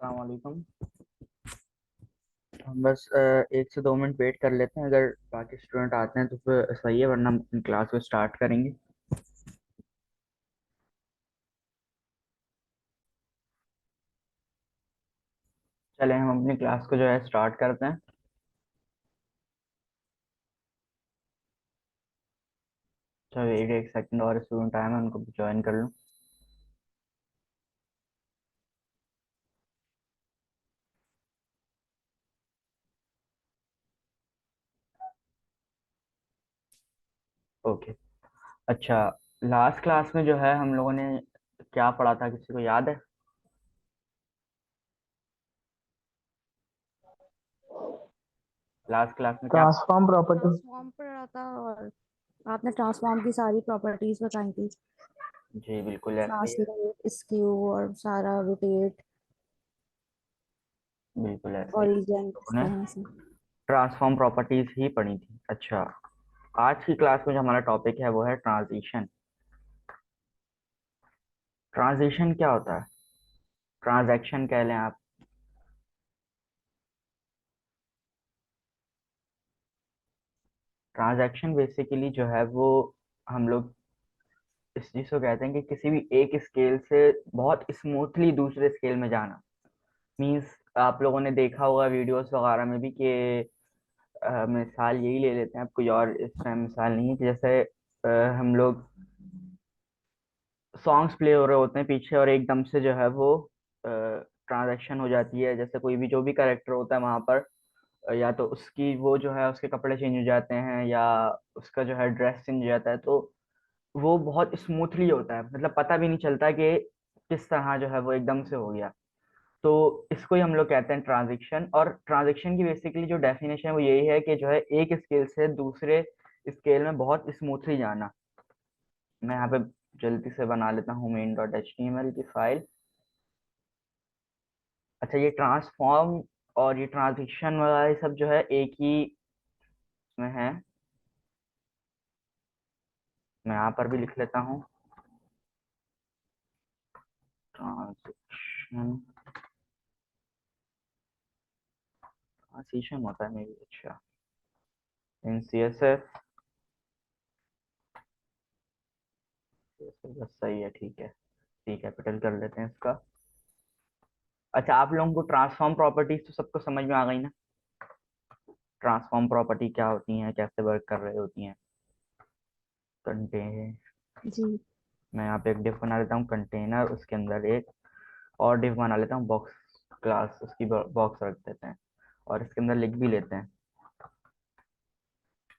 अस्सलाम वालेकुम। हम बस 1 से 2 मिनट वेट कर लेते हैं। अगर बाकी स्टूडेंट आते हैं तो फिर सही है, वरना हम अपनी क्लास को स्टार्ट करेंगे। चले हम अपनी क्लास को जो है स्टार्ट करते हैं। चलो वेट 1 सेकंड, और स्टूडेंट आए, मैं उनको ज्वाइन कर लूँ। ओके। अच्छा, लास्ट क्लास में जो है हम लोगों ने क्या पढ़ा था, किसी को याद है? लास्ट क्लास में क्या? Transform property. ट्रांसफॉर्म पर रहा था और आपने ट्रांसफॉर्म की सारी प्रॉपर्टीज बताई थी। जी बिल्कुल ऐसे ही है। ट्रांसलेट, स्क्यू और सारा रोटेट, बिल्कुल ऐसे ही ओरिजिन, हम इस लोगों ने तरह से। ट्रांसफॉर्म प्रॉपर्टीज ही पढ़ी थी। अच्छा, आज की क्लास में जो हमारा टॉपिक है वो है ट्रांजिशन। ट्रांजिशन क्या होता है? ट्रांजैक्शन कह लें आप। ट्रांजैक्शन बेसिकली जो है वो हम लोग इस चीज को कहते हैं कि किसी भी एक स्केल से बहुत स्मूथली दूसरे स्केल में जाना। मींस आप लोगों ने देखा होगा वीडियोस वगैरह में भी कि मिसाल यही ले लेते हैं, अब कोई और इसमें मिसाल नहीं है कि जैसे हम लोग सॉन्ग्स प्ले हो रहे होते हैं पीछे और एकदम से जो है वो ट्रांजैक्शन हो जाती है। जैसे कोई भी जो भी कैरेक्टर होता है वहां पर या तो उसकी वो जो है उसके कपड़े चेंज हो जाते हैं या उसका जो है ड्रेस चेंज हो जाता है, तो वो बहुत स्मूथली होता है, मतलब पता भी नहीं चलता कि किस तरह जो है वो एकदम से हो गया। तो इसको ही हम लोग कहते हैं ट्रांजिशन। और ट्रांजिशन की बेसिकली जो डेफिनेशन है वो यही है कि जो है एक स्केल से दूसरे स्केल में बहुत स्मूथली जाना। मैं यहाँ पे जल्दी से बना लेता हूँ main.html की फाइल। अच्छा, ये ट्रांसफॉर्म और ये ट्रांजिशन वगैरह ये सब जो है एक ही में है। मैं यहाँ पर भी लिख लेता हूँ ट्रांजिशन। ट्रांजिशन होता है मे बी। अच्छा, इन CSS बस सही है, ठीक है। सी कैपिटल कर लेते हैं इसका। अच्छा, आप लोगों को ट्रांसफॉर्म प्रॉपर्टीज तो सबको समझ में आ गई ना? ट्रांसफॉर्म प्रॉपर्टी क्या होती हैं, कैसे वर्क कर रही होती हैं? कंटेन जी। मैं यहाँ पे एक डिफ बना लेता हूँ कंटेनर, उसके अंदर एक और डिफ बना लेता हूँ बॉक्स क्लास, उसकी बॉक्स रख देते हैं और इसके अंदर लिख भी लेते हैं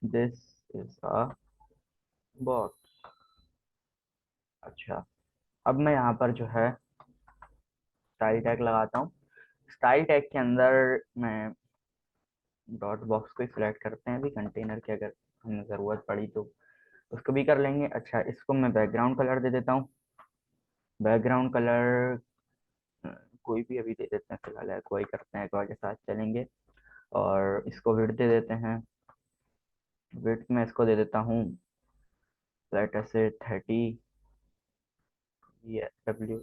दिस इज अ बॉक्स। अच्छा, अब मैं यहाँ पर जो है स्टाइल टैग लगाता हूँ। स्टाइल टैग के अंदर मैं डॉट बॉक्स को सिलेक्ट करते हैं अभी कंटेनर की, अगर हमें ज़रूरत पड़ी तो उसको भी कर लेंगे। अच्छा, इसको मैं बैकग्राउंड कलर दे देता हूँ। बैकग्राउंड कलर कोई भी अभी दे देते हैं फिलहाल, कोई करते हैं कोई के साथ चलेंगे। और इसको विड्थ दे देते हैं। विड्थ में इसको दे देता हूँ लेट अस से 30 डब्ल्यू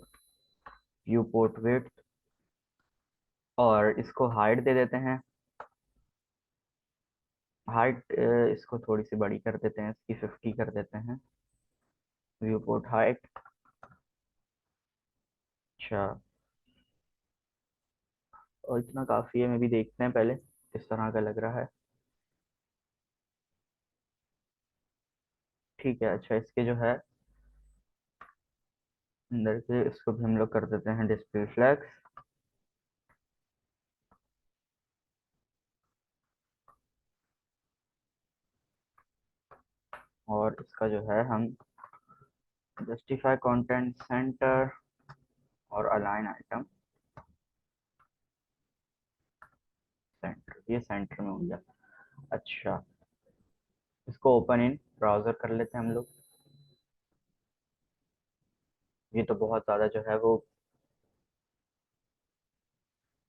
व्यू पोर्ट विड्थ। और इसको हाइट दे देते हैं। हाइट इसको थोड़ी सी बड़ी कर देते हैं, इसकी 50 कर देते हैं व्यू पोर्ट हाइट। अच्छा, और इतना काफ़ी है, मैं भी देखते हैं पहले किस तरह का लग रहा है। ठीक है। अच्छा, इसके जो है अंदर से इसको भी हम लोग कर देते हैं डिस्प्ले फ्लैग्स। और इसका जो है हम जस्टिफाई कंटेंट सेंटर और अलाइन आइटम सेंटर, ये सेंटर में हो गया। अच्छा, इसको ओपन इन ब्राउजर कर लेते हैं हम लोग। ये तो बहुत ज़्यादा जो है वो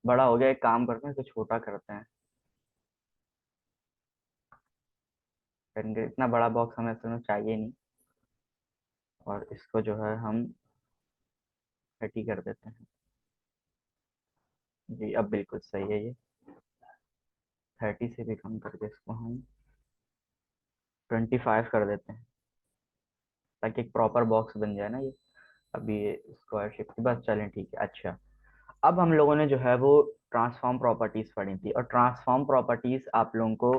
बड़ा हो गया, एक काम करते हैं इसको छोटा करते हैं। इतना बड़ा बॉक्स हमें असल में चाहिए नहीं। और इसको जो है हम 30 कर देते हैं। जी अब बिल्कुल सही है ये। 30 से भी कम करके इसको हम 25 कर देते हैं, ताकि एक प्रॉपर बॉक्स बन जाए ना ये। अभी ये स्क्वायर शेप की बस, चलें ठीक है। अच्छा, अब हम लोगों ने जो है वो ट्रांसफॉर्म प्रॉपर्टीज पढ़ी थी, और ट्रांसफॉर्म प्रॉपर्टीज आप लोगों को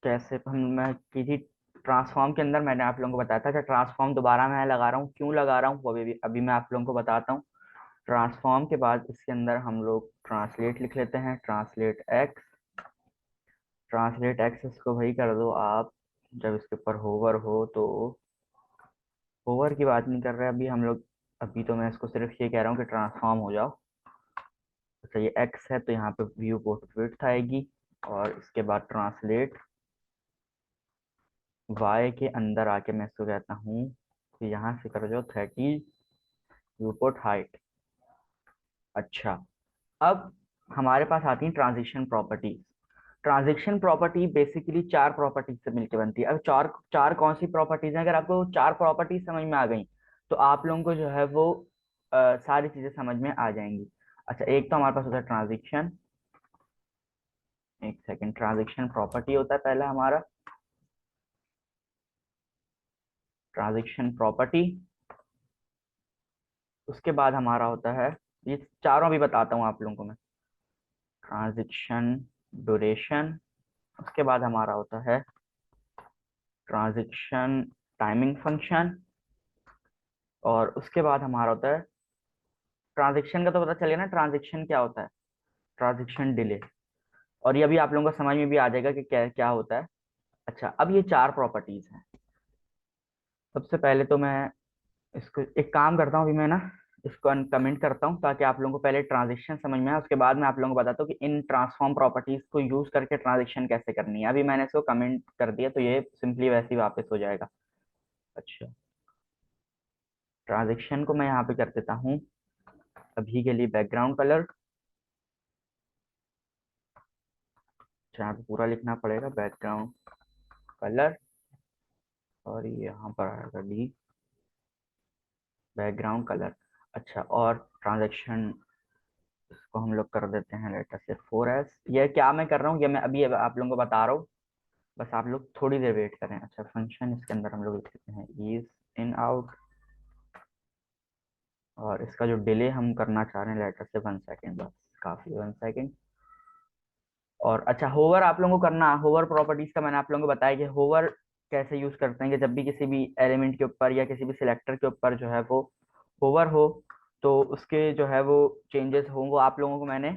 कैसे हम मैं की थी। ट्रांसफॉर्म के अंदर मैंने आप लोगों को बताया था कि ट्रांसफॉर्म दोबारा मैं लगा रहा हूँ, क्यों लगा रहा हूँ वो अभी मैं आप लोगों को बताता हूँ। ट्रांसफॉर्म के बाद इसके अंदर हम लोग ट्रांसलेट लिख लेते हैं, ट्रांसलेट एक्स। ट्रांसलेट एक्सेस को वही कर दो आप जब इसके ऊपर होवर हो तो। होवर की बात नहीं कर रहे अभी हम लोग, अभी तो मैं इसको सिर्फ ये कह रहा हूँ कि ट्रांसफॉर्म हो जाओ। अच्छा ये एक्स है तो यहाँ पे व्यू पोर्ट विड्थ आएगी, और इसके बाद ट्रांसलेट वाई के अंदर आके मैं इसको कहता हूँ कि यहाँ से कर दो 30 व्यू पोर्ट हाइट। अच्छा, अब हमारे पास आती है transition properties. Transition property basically चार प्रॉपर्टीज से मिलकर बनती है। अब चार चार कौन सी प्रॉपर्टीज हैं, अगर आपको चार प्रॉपर्टीज समझ में आ गई तो आप लोगों को जो है वो सारी चीजें समझ में आ जाएंगी। अच्छा, एक तो हमारे पास होता है ट्रांजिशन। एक सेकंड, ट्रांजिशन प्रॉपर्टी होता है पहला हमारा, ट्रांजिशन प्रॉपर्टी। उसके बाद हमारा होता है, ये चारों भी बताता हूँ आप लोगों को मैं। Transition duration. उसके बाद हमारा होता है ट्रांजिशन टाइमिंग फंक्शन। और उसके बाद हमारा होता है ट्रांजिशन का, तो पता चलेगा ना ट्रांजिशन क्या होता है, ट्रांजिशन डिले। और ये अभी आप लोगों को समझ में भी आ जाएगा कि क्या क्या होता है। अच्छा, अब ये चार प्रॉपर्टीज हैं। सबसे पहले तो मैं इसको एक काम करता हूँ, अभी मैं ना इसको कमेंट करता हूँ ताकि आप लोगों को पहले ट्रांजिशन समझ में आए, उसके बाद मैं आप लोगों को बताता हूँ कि इन ट्रांसफॉर्म प्रॉपर्टीज को यूज करके ट्रांजिशन कैसे करनी है। अभी मैंने इसको कमेंट कर दिया तो ये सिंपली वैसे ही वापस हो जाएगा। अच्छा, ट्रांजिशन को मैं यहाँ पे कर देता हूँ अभी के लिए बैकग्राउंड कलर। यहाँ पे पूरा लिखना पड़ेगा बैकग्राउंड कलर, और ये यहाँ पर आएगा डी बैकग्राउंड कलर। अच्छा, और ट्रांजेक्शन इसको हम लोग कर देते हैं लेटर से 4S। ये क्या मैं कर रहा हूँ, ये मैं अभी आप लोगों को बता रहा हूँ, बस आप लोग थोड़ी देर वेट करें। अच्छा, फंक्शन इसके अंदर हम लोग लिख देते हैं इज इन आउट, और इसका जो डिले हम करना चाह रहे हैं लेटर से 1 सेकेंड, बस काफी 1 सेकेंड। और अच्छा, होवर आप लोगों को करना, होवर प्रॉपर्टीज का मैंने आप लोगों को बताया कि होवर कैसे यूज करते हैं, कि जब भी किसी भी एलिमेंट के ऊपर या किसी भी सिलेक्टर के ऊपर जो है वो होवर हो तो उसके जो है वो चेंजेस हों, वो आप लोगों को मैंने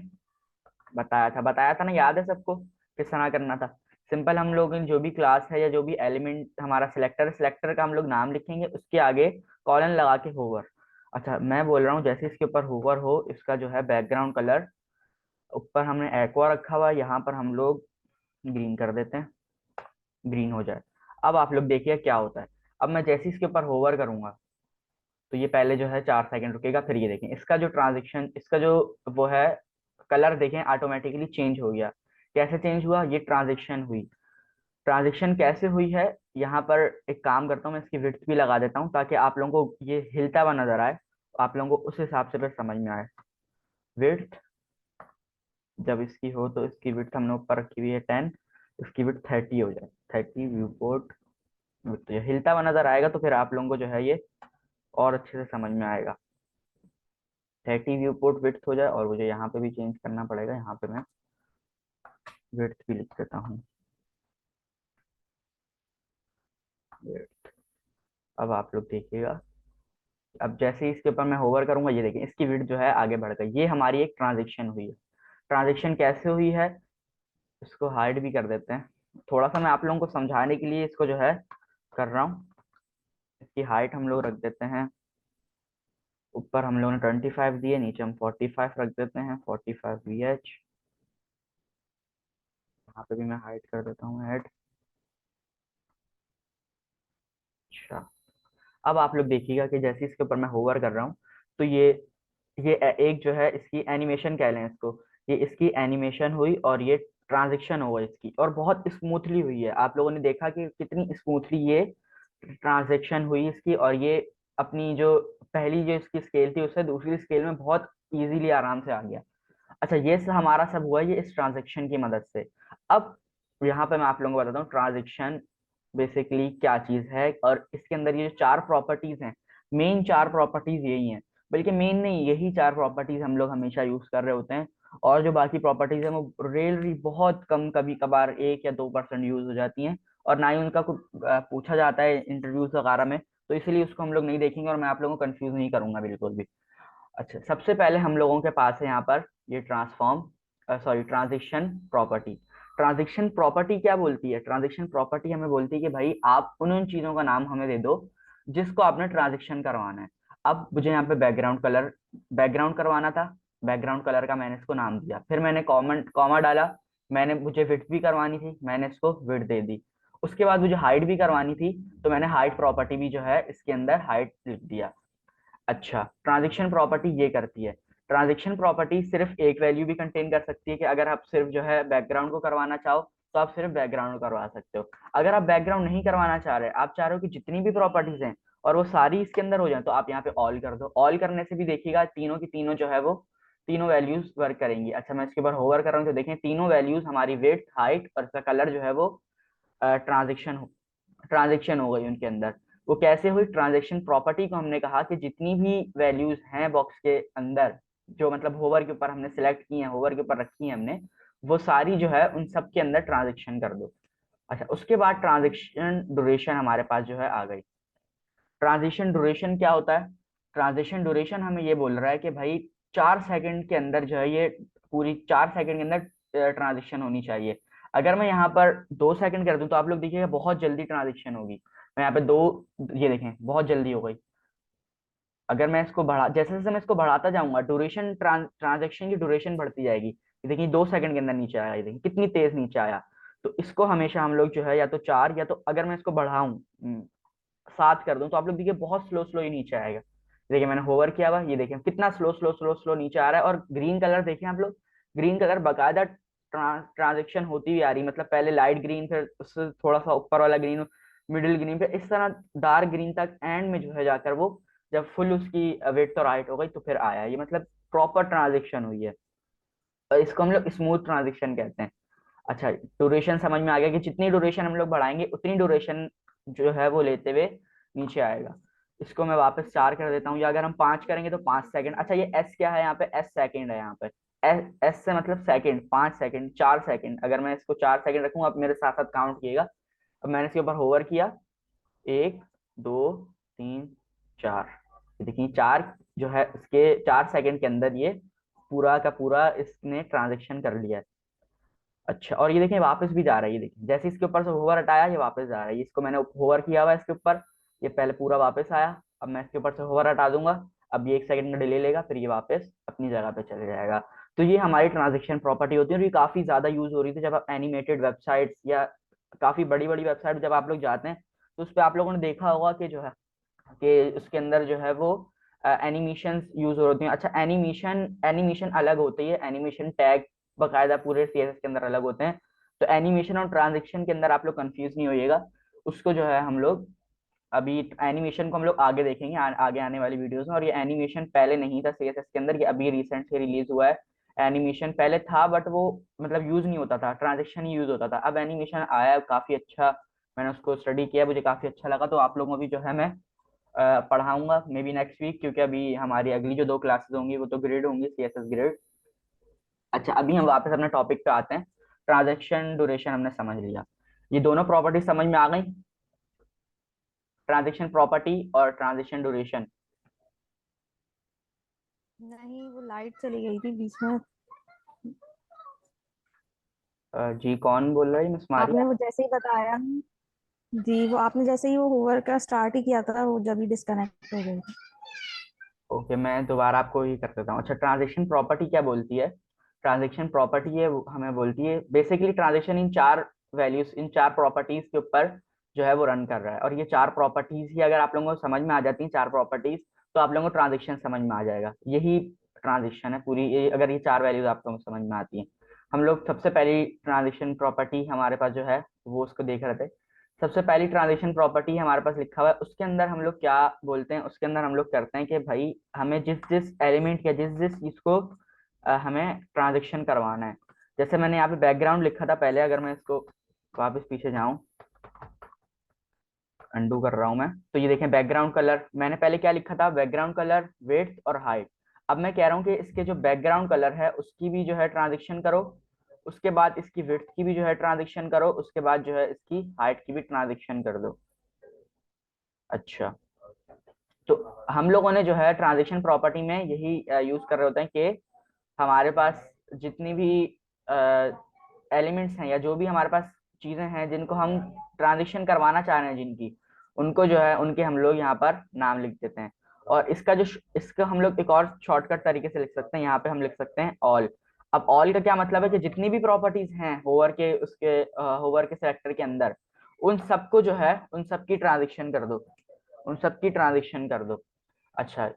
बताया था ना, याद है सबको किस तरह करना था। सिंपल, हम लोग इन जो भी क्लास है या जो भी एलिमेंट हमारा सिलेक्टर सिलेक्टर का हम लोग नाम लिखेंगे, उसके आगे कॉलन लगा के होवर। अच्छा, मैं बोल रहा हूँ जैसे इसके ऊपर होवर हो, इसका जो है बैकग्राउंड कलर ऊपर हमने एक्वा रखा हुआ है, यहाँ पर हम लोग ग्रीन कर देते हैं, ग्रीन हो जाए। अब आप लोग देखिए क्या होता है। अब मैं जैसे इसके ऊपर होवर करूंगा तो ये पहले जो है 4 सेकंड रुकेगा, फिर ये देखें इसका जो ट्रांजिशन, इसका जो वो है कलर देखें ऑटोमेटिकली चेंज हो गया। कैसे चेंज हुआ, ये ट्रांजिशन हुई। ट्रांजिशन कैसे हुई है, यहाँ पर एक काम करता हूँ, मैं इसकी विड्थ भी लगा देता हूँ ताकि आप लोगों को ये हिलता हुआ नजर आए, आप लोगों को उस हिसाब से फिर समझ में आए। विड्थ जब इसकी हो तो इसकी विड्थ हमने ऊपर रखी हुई है 10, इसकी विड्थ 30 हो जाए, 30 व्यू पोर्ट। तो ये हिलता हुआ नजर आएगा तो फिर आप लोगों को जो है ये और अच्छे से समझ में आएगा। 30 व्यू पोर्ट विड्थ हो जाए, और मुझे यहाँ पे भी चेंज करना पड़ेगा, यहाँ पे मैं विड्थ भी लिख देता हूँ। width। अब आप लोग देखिएगा, अब जैसे ही इसके ऊपर मैं होवर करूंगा ये देखिए इसकी विड्थ जो है आगे बढ़ गई। ये हमारी एक ट्रांजेक्शन हुई है। ट्रांजेक्शन कैसे हुई है, इसको हाइड भी कर देते हैं। थोड़ा सा मैं आप लोगों को समझाने के लिए इसको जो है कर रहा हूँ। इसकी हाइट हम लोग रख देते हैं, ऊपर हम लोगों ने 25 दिए, नीचे हम 45 रख देते हैं, 45 VH। यहाँ पे भी मैं हाइट कर देता हूँ ऐड। अच्छा, अब आप लोग देखिएगा कि जैसे इसके ऊपर मैं होवर कर रहा हूँ तो ये एक जो है इसकी एनिमेशन कह लें इसको, ये इसकी एनिमेशन हुई और ये ट्रांजेक्शन हुआ इसकी, और बहुत स्मूथली हुई है। आप लोगों ने देखा कि कितनी स्मूथली ये ट्रांजेक्शन हुई इसकी, और ये अपनी जो पहली जो इसकी स्केल थी उससे दूसरी स्केल में बहुत इजीली आराम से आ गया। अच्छा, ये सब हमारा सब हुआ ये इस ट्रांजेक्शन की मदद से। अब यहाँ पे मैं आप लोगों को बताता हूँ ट्रांजेक्शन बेसिकली क्या चीज है, और इसके अंदर ये जो चार प्रॉपर्टीज हैं, मेन चार प्रॉपर्टीज यही हैं। बल्कि मेन नहीं, यही चार प्रॉपर्टीज हम लोग हमेशा यूज कर रहे होते हैं, और जो बाकी प्रॉपर्टीज हैं वो रेयरली बहुत कम, कभी कभार 1 या 2% यूज हो जाती हैं, और ना ही उनका कुछ पूछा जाता है इंटरव्यूज वगैरह में। तो इसीलिए उसको हम लोग नहीं देखेंगे, और मैं आप लोगों को कंफ्यूज नहीं करूंगा बिल्कुल भी। अच्छा, सबसे पहले हम लोगों के पास है यहाँ पर ये ट्रांजिशन प्रॉपर्टी। ट्रांजिशन प्रॉपर्टी क्या बोलती है? ट्रांजिशन प्रॉपर्टी हमें बोलती है कि भाई आप उन उन चीजों का नाम हमें दे दो जिसको आपने ट्रांजिशन करवाना है। अब मुझे यहाँ पे बैकग्राउंड करवाना था, बैकग्राउंड कलर का मैंने इसको नाम दिया, फिर मैंने कॉमा डाला। मुझे विड्थ भी करवानी थी, मैंने इसको विड्थ दे दी। उसके बाद मुझे हाइट भी करवानी थी, तो मैंने हाइट प्रॉपर्टी भी जो है इसके अंदर हाइट लिख दिया। अच्छा, ट्रांजिशन प्रॉपर्टी ये करती है, ट्रांजिशन प्रॉपर्टी सिर्फ एक वैल्यू भी कंटेन कर सकती है कि अगर आप सिर्फ जो है बैकग्राउंड को करवाना चाहो तो आप सिर्फ बैकग्राउंड करवा सकते हो। अगर आप बैकग्राउंड नहीं करवाना चाह रहे, आप चाह रहे हो कि जितनी भी प्रॉपर्टीज हैं और वो सारी इसके अंदर हो जाए, तो आप यहाँ पे ऑल कर दो। ऑल करने से भी देखिएगा तीनों की तीनों जो है वो तीनों वैल्यूज वर्क करेंगी। अच्छा, मैं इसके ऊपर होवर कर रहा हूँ तो देखें तीनों वैल्यूज हमारी वेट, हाइट और इसका कलर जो है वो ट्रांजेक्शन ट्रांजेक्शन हो गई उनके अंदर। वो कैसे हुई? ट्रांजेक्शन प्रॉपर्टी को हमने कहा कि जितनी भी वैल्यूज हैं बॉक्स के अंदर, जो मतलब होवर के ऊपर हमने सिलेक्ट की है, होवर के ऊपर रखी है हमने, वो सारी जो है उन सब के अंदर ट्रांजेक्शन कर दो। अच्छा, उसके बाद ट्रांजेक्शन ड्यूरेशन हमारे पास जो है आ गई। ट्रांजिशन ड्यूरेशन क्या होता है? ट्रांजिशन ड्यूरेशन हमें ये बोल रहा है कि भाई 4 सेकंड के अंदर जो है ये पूरी 4 सेकंड के अंदर ट्रांजिशन होनी चाहिए। अगर मैं यहाँ पर 2 सेकंड कर दूं तो आप लोग देखिएगा बहुत जल्दी ट्रांजिशन होगी। मैं यहाँ पे दो, ये देखें बहुत जल्दी हो गई। अगर मैं इसको बढ़ा, जैसे जैसे मैं इसको बढ़ाता जाऊंगा ड्यूरेशन, ट्रांजेक्शन की ड्यूरेशन बढ़ती जाएगी। ये देखिए 2 सेकंड के अंदर नीचे आया, ये देखिए कितनी तेज नीचे आया। तो इसको हमेशा हम लोग जो है या तो 4, या तो अगर मैं इसको बढ़ाऊं 7 कर दूं, तो आप लोग देखिए बहुत स्लो स्लो ही नीचे आएगा। देखिए मैंने होवर किया हुआ, ये देखिए कितना स्लो स्लो स्लो स्लो नीचे आ रहा है। और ग्रीन कलर देखिए आप लोग, ग्रीन कलर बकायदा ट्रांजेक्शन होती हुई आ रही, मतलब पहले लाइट ग्रीन, फिर उससे थोड़ा सा ऊपर वाला ग्रीन, मिडिल ग्रीन, फिर इस तरह डार्क ग्रीन तक एंड में जो है जाकर वो जब फुल उसकी वेट और हाइट हो गई तो फिर आया। ये मतलब प्रॉपर ट्रांजेक्शन हुई है, और इसको हम लोग स्मूथ ट्रांजेक्शन कहते हैं। अच्छा, ड्यूरेशन समझ में आ गया कि जितनी ड्यूरेशन हम लोग बढ़ाएंगे उतनी ड्यूरेशन जो है वो लेते हुए नीचे आएगा। इसको मैं वापस 4 कर देता हूँ, या अगर हम 5 करेंगे तो 5 सेकंड। अच्छा, ये एस क्या है? यहाँ पे एस सेकंड है। यहाँ पे एस से मतलब सेकंड, 5 सेकंड, 4 सेकंड। अगर मैं इसको 4 सेकंड रखूंगा, आप मेरे साथ साथ काउंट किएगा। अब मैंने इसके ऊपर होवर किया, 1 2 3 4, देखिए 4 जो है इसके 4 सेकंड के अंदर ये पूरा का पूरा इसने ट्रांजेक्शन कर लिया है। अच्छा, और ये देखिए वापस भी जा रहा है, ये देखिए जैसे इसके ऊपर से होवर हटाया ये वापस जा रहा है। इसको मैंने होवर किया हुआ है इसके ऊपर, ये पहले पूरा वापस आया। अब मैं इसके ऊपर से होवर हटा दूंगा, अब ये 1 सेकंड का डिले लेगा, फिर ये वापस अपनी जगह पे चले जाएगा। तो ये हमारी ट्रांजेक्शन प्रॉपर्टी होती है, और ये काफी ज्यादा यूज हो रही थी जब आप एनिमेटेड वेबसाइट्स या काफी बड़ी बड़ी वेबसाइट जब आप लोग जाते हैं, तो उस पर आप लोगों ने देखा होगा कि जो है कि उसके अंदर जो है वो एनिमेशन यूज होती हैं। अच्छा, एनिमेशन एनिमेशन अलग होती है, एनिमेशन टैग बकायदा पूरे सीएसएस के अंदर अलग होते हैं। तो एनिमेशन और ट्रांजेक्शन के अंदर आप लोग कंफ्यूज नहीं होइएगा। उसको जो है हम लोग अभी एनिमेशन को हम लोग आगे देखेंगे, आगे आने वाली वीडियोस में। और ये एनिमेशन पहले नहीं था सीएसएस के अंदर, ये अभी रिसेंट से रिलीज हुआ है। एनिमेशन पहले था बट वो मतलब यूज नहीं होता था, ट्रांजेक्शन ही यूज होता था। अब एनिमेशन आया है, काफी अच्छा। मैंने उसको स्टडी किया, मुझे काफी अच्छा लगा, तो आप लोगों को भी जो है मैं पढ़ाऊंगा मे बी नेक्स्ट वीक, क्योंकि अभी हमारी अगली जो 2 क्लासेस होंगी वो तो ग्रेड होंगी, सीएसएस ग्रेड। अच्छा, अभी हम वापस अपने टॉपिक पे आते हैं। ट्रांजेक्शन ड्यूरेशन हमने समझ लिया, ये दोनों प्रॉपर्टी समझ में आ गई, ट्रांजेक्शन प्रॉपर्टी और ट्रांजेक्शन ड्यूरेशन। नहीं, वो लाइट चली गई थी बीच में। जी कौन बोल रहा है? मिस आपने मारिया? वो जैसे ही बताया, जी वो आपने जैसे ही वो होवर का स्टार्ट ही किया था, वो जब ही डिस्कनेक्ट हो गई थी। ओके, मैं दोबारा आपको ही कर देता हूँ। अच्छा, ट्रांजेक्शन प्रॉपर्टी क्या बोलती है? ट्रांजेक्शन प्रॉपर्टी ये हमें बोलती है basically transaction in 4 values, in 4 properties के ऊपर जो है वो रन कर रहा है। और ये 4 प्रॉपर्टीज ही अगर आप लोगों को समझ में आ जाती हैं, 4 प्रॉपर्टीज, तो आप लोगों को ट्रांजेक्शन समझ में आ जाएगा। यही ट्रांजेक्शन है पूरी, ये अगर ये 4 वैल्यूज आप लोगों को समझ में आती हैं। हम लोग सबसे पहली ट्रांजेक्शन प्रॉपर्टी हमारे पास जो है वो उसको देख रहे थे। सबसे पहली ट्रांजिशन प्रॉपर्टी हमारे पास लिखा हुआ है, उसके अंदर हम लोग क्या बोलते हैं, उसके अंदर हम लोग करते हैं कि भाई हमें जिस जिस एलिमेंट या जिस जिस चीज को हमें ट्रांजेक्शन करवाना है। जैसे मैंने यहाँ पे बैकग्राउंड लिखा था पहले, अगर मैं इसको वापस पीछे जाऊं, अंडू कर रहा हूं मैं, तो ये देखें बैकग्राउंड कलर मैंने पहले क्या लिखा था, बैकग्राउंड कलर, विड्थ और हाइट। अब मैं कह रहा हूँ कि इसके जो बैकग्राउंड कलर है उसकी भी जो है ट्रांजेक्शन करो, उसके बाद इसकी विड्थ की भी जो है ट्रांजेक्शन करो, उसके बाद जो है इसकी हाइट की भी ट्रांजेक्शन कर दो। अच्छा, तो हम लोगों ने जो है ट्रांजेक्शन प्रॉपर्टी में यही यूज कर रहे होते हैं कि हमारे पास जितनी भी एलिमेंट्स हैं या जो भी हमारे पास चीजें हैं जिनको हम ट्रांजेक्शन करवाना चाह रहे हैं जिनकी, उनको जो है उनके हम लोग यहाँ पर नाम लिख देते हैं। और इसका हम लोग एक और शॉर्टकट तरीके से लिख सकते हैं, यहाँ पे हम लिख सकते हैं ऑल। अब ऑल का क्या मतलब है कि जितनी भी प्रॉपर्टीज हैं होवर के सेक्टर के अंदर, उन सबको जो है उन सबकी ट्रांजेक्शन कर दो, उन सबकी ट्रांजेक्शन कर दो। अच्छा,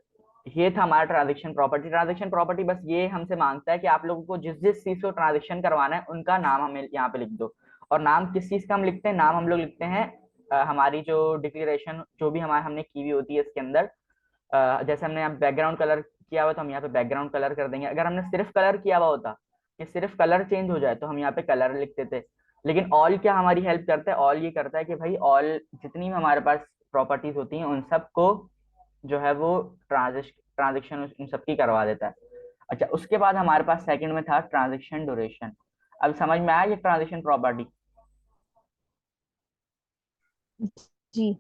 ये था हमारा ट्रांजेक्शन प्रॉपर्टी। ट्रांजेक्शन प्रॉपर्टी बस ये हमसे मांगता है कि आप लोगों को जिस जिस चीज को ट्रांजेक्शन करवाना है उनका नाम हमें यहाँ पे लिख दो। और नाम किस चीज का हम लिखते हैं, नाम हम लोग लिखते हैं हमारी जो डिक्लेरेशन जो भी हमारे हमने की हुई होती है इसके अंदर। जैसे हमने यहाँ बैकग्राउंड कलर किया हुआ तो हम यहाँ पे बैकग्राउंड कलर कर देंगे। अगर हमने सिर्फ कलर किया हुआ होता कि सिर्फ कलर चेंज हो जाए तो हम यहाँ पे कलर लिखते थे। लेकिन ऑल क्या हमारी हेल्प करता है, ऑल ये करता है कि भाई ऑल जितनी भी हमारे पास प्रॉपर्टीज होती हैं उन सबको जो है वो ट्रांजेक्शन उन सबकी करवा देता है। अच्छा, उसके बाद हमारे पास सेकंड में था ट्रांजेक्शन ड्यूरेशन। अब समझ में आया ये ट्रांजेक्शन प्रॉपर्टी? जी।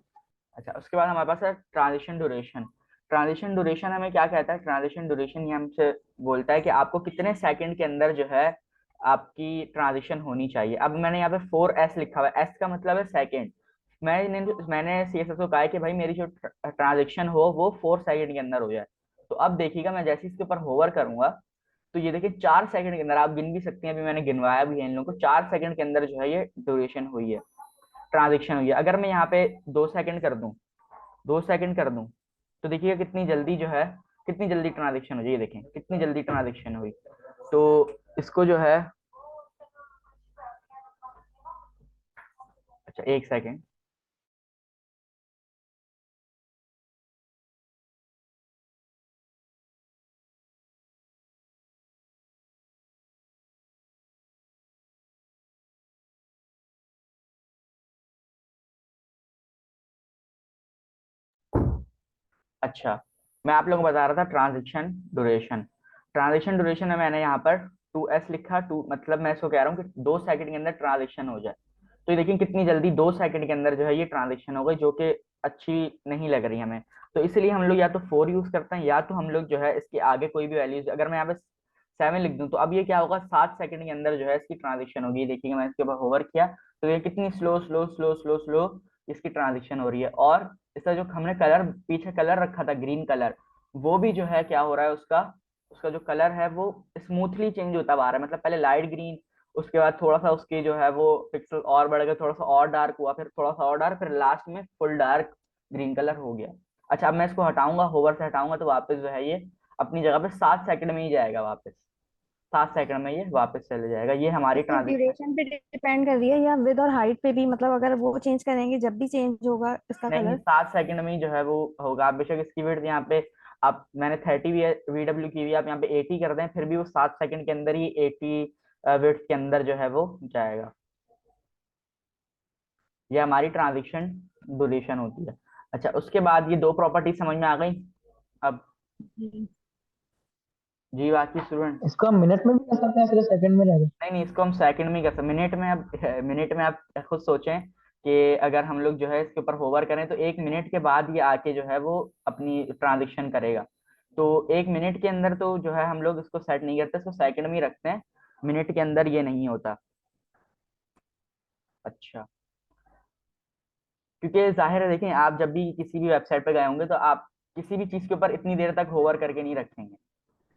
अच्छा, उसके बाद हमारे पास है ट्रांजिशन ड्यूरेशन। ट्रांजिशन ड्यूरेशन हमें क्या कहता है, ट्रांजिशन ड्यूरेशन ये हमसे बोलता है कि आपको कितने सेकंड के अंदर जो है आपकी ट्रांजिशन होनी चाहिए। अब मैंने यहाँ पे 4S लिखा हुआ है, एस का मतलब है सेकंड। मैंने CSS को कहा है कि भाई मेरी जो ट्रांजेक्शन हो वो 4 सेकंड के अंदर हो जाए। तो अब देखिएगा मैं जैसे इसके ऊपर होवर करूंगा तो ये देखिए 4 सेकंड के अंदर, आप गिन भी सकते हैं, अभी मैंने गिनवाया भी है इन लोगों को, 4 सेकंड के अंदर जो है ये ड्यूरेशन हुई है, ट्रांजेक्शन हुई है। अगर मैं यहाँ पे 2 सेकंड कर दूं, 2 सेकंड कर दूं, तो देखिए कितनी जल्दी जो है, कितनी जल्दी ट्रांजेक्शन हो जाए, ये देखें कितनी जल्दी ट्रांजेक्शन हुई। तो इसको जो है, अच्छा 1 सेकंड। अच्छा, मैं आप लोगों को बता रहा था ट्रांजेक्शन ड्यूरेशन। ट्रांजेक्शन ड्यूरेशन में मैंने यहाँ पर 2S लिखा, टू मतलब मैं इसको कह रहा हूँ कि 2 सेकंड के अंदर ट्रांजेक्शन हो जाए। तो ये देखिए कितनी जल्दी 2 सेकंड के अंदर जो है ये ट्रांजेक्शन हो गई, जो कि अच्छी नहीं लग रही हमें। तो इसलिए हम लोग या तो 4 यूज करते हैं या तो हम लोग जो है इसके आगे कोई भी वैल्यूज, अगर मैं यहाँ पे 7 लिख दूं तो अब ये क्या होगा, 7 सेकंड के अंदर जो है इसकी ट्रांजेक्शन होगी। देखिएगा मैं इसके ऊपर होवर किया तो ये कितनी slow slow slow slow slow इसकी ट्रांजेक्शन हो रही है। और इसका जो हमने कलर पीछे कलर रखा था ग्रीन कलर, वो भी जो है क्या हो रहा है, उसका उसका जो कलर है वो स्मूथली चेंज होता हुआ आ रहा है। मतलब पहले लाइट ग्रीन, उसके बाद थोड़ा सा उसकी जो है वो पिक्सल और बढ़ गया, थोड़ा सा और डार्क हुआ, फिर थोड़ा सा और डार्क, फिर लास्ट में फुल डार्क ग्रीन कलर हो गया। अच्छा, अब मैं इसको हटाऊंगा, होवर से हटाऊंगा तो वापस जो है ये अपनी जगह पे 7 सेकंड में ही जाएगा वापस, 7 सेकंड में ये वापस चले जाएगा। ये हमारी तो सिर्फ ट्रांजेक्शन। ड्यूरेशन पे डिपेंड कर रही है या विद और हाइट पे भी, मतलब अगर वो चेंज करेंगे जब भी चेंज होगा इसका नहीं, कलर? 7 सेकंड में ही जो है वो होगा। आप बेशक इसकी विड्थ यहाँ पे, आप मैंने 30 VW की हुई है, आप यहाँ पे 80 कर दें फिर भी वो 7 सेकंड के अंदर ही 80 विड्थ के अंदर जो है वो जाएगा। ये हमारी ट्रांजिशन ड्यूरेशन होती है। अच्छा, उसके बाद ये दो प्रॉपर्टी समझ में आ गई। अब जी। जी बाकी स्टूडेंट, इसको हम मिनट में भी कर सकते हैं, सिर्फ सेकंड में रहेगा? नहीं नहीं, इसको हम सेकंड में ही कर सकते, मिनट में। अब मिनट में आप खुद सोचें कि अगर हम लोग जो है इसके ऊपर होवर करें तो 1 मिनट के बाद ये आके जो है वो अपनी ट्रांजेक्शन करेगा। तो 1 मिनट के अंदर तो जो है हम लोग इसको सेट नहीं करते, इसको सेकंड में ही रखते हैं, मिनट के अंदर ये नहीं होता। अच्छा, क्योंकि जाहिर है देखें, आप जब भी किसी भी वेबसाइट पर गए होंगे तो आप किसी भी चीज के ऊपर इतनी देर तक होवर करके नहीं रखेंगे,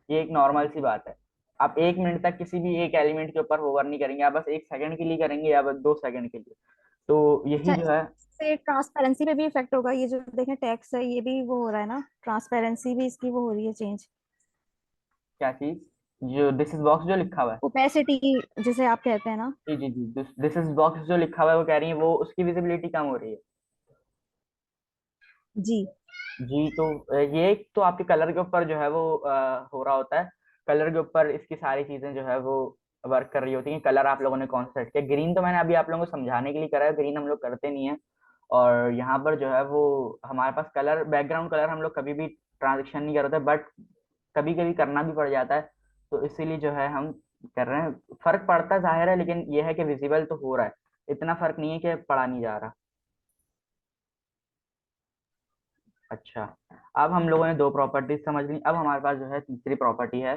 ये एक नॉर्मल सी बात है। आप 1 मिनट तक किसी भी एक एलिमेंट के ऊपर होवर नहीं करेंगे, आप बस 1 सेकंड के लिए करेंगे या बस 2 सेकंड के लिए। तो अच्छा, यही जो है। इससे ट्रांसपेरेंसी पे भी इफेक्ट होगा? ये जो देखें टैक्स है ये भी वो हो रहा है ना, ट्रांसपेरेंसी भी इसकी वो हो रही है चेंज। क्या चीज? जो दिस इज बॉक्स जो लिखा हुआ है, ओपेसिटी जिसे आप कहते हैं ना। जी जी जी, दिस इज बॉक्स जो लिखा हुआ है वो कह रही है वो उसकी विजिबिलिटी कम हो रही है। जी। जी तो ये एक तो आपके कलर के ऊपर जो है वो हो रहा होता है। कलर के ऊपर इसकी सारी चीजें जो है वो वर्क कर रही होती हैं। कलर आप लोगों ने कौन सा सेट किया, ग्रीन तो मैंने अभी आप लोगों को समझाने के लिए करा है, ग्रीन हम लोग करते नहीं है। और यहाँ पर जो है वो हमारे पास कलर, बैकग्राउंड कलर हम लोग कभी भी ट्रांजेक्शन नहीं करते, बट कभी कभी करना भी पड़ जाता है। तो इसीलिए जो है हम कर रहे हैं। फर्क पड़ता है जाहिर है, लेकिन ये है कि विजिबल तो हो रहा है, इतना फर्क नहीं है कि पढ़ा नहीं जा रहा। अच्छा, अब हम लोगों ने दो प्रॉपर्टीज समझ ली, अब हमारे पास जो है तीसरी प्रॉपर्टी है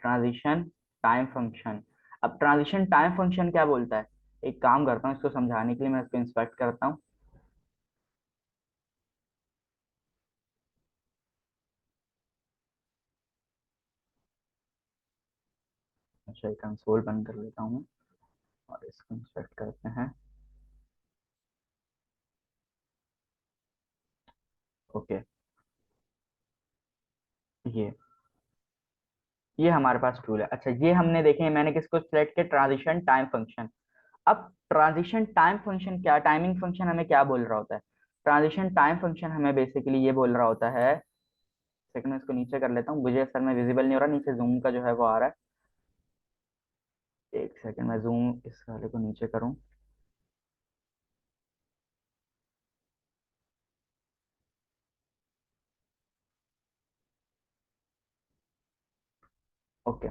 ट्रांजिशन टाइम फंक्शन। अब ट्रांजिशन टाइम फंक्शन क्या बोलता है, एक काम करता हूँ इसको समझाने के लिए मैं इसको इंस्पेक्ट करता हूँ। अच्छा, एक कंसोल बंद कर लेता हूँ और इसको इंस्पेक्ट करते हैं। ओके, ये ये हमारे पास टूल है। अच्छा, ये हमने देखे, मैंने किसको सिलेक्ट किया, ट्रांजिशन टाइम फंक्शन। अब ट्रांजिशन टाइम फंक्शन क्या, टाइमिंग फंक्शन हमें क्या बोल रहा होता है, ट्रांजिशन टाइम फंक्शन हमें बेसिकली ये बोल रहा होता है। सेकंड में इसको नीचे कर लेता हूँ, मुझे असल में विजिबल नहीं हो रहा, नीचे जूम का जो है वो आ रहा है। एक सेकंड में जूम इस वाले को नीचे करूँ। ओके,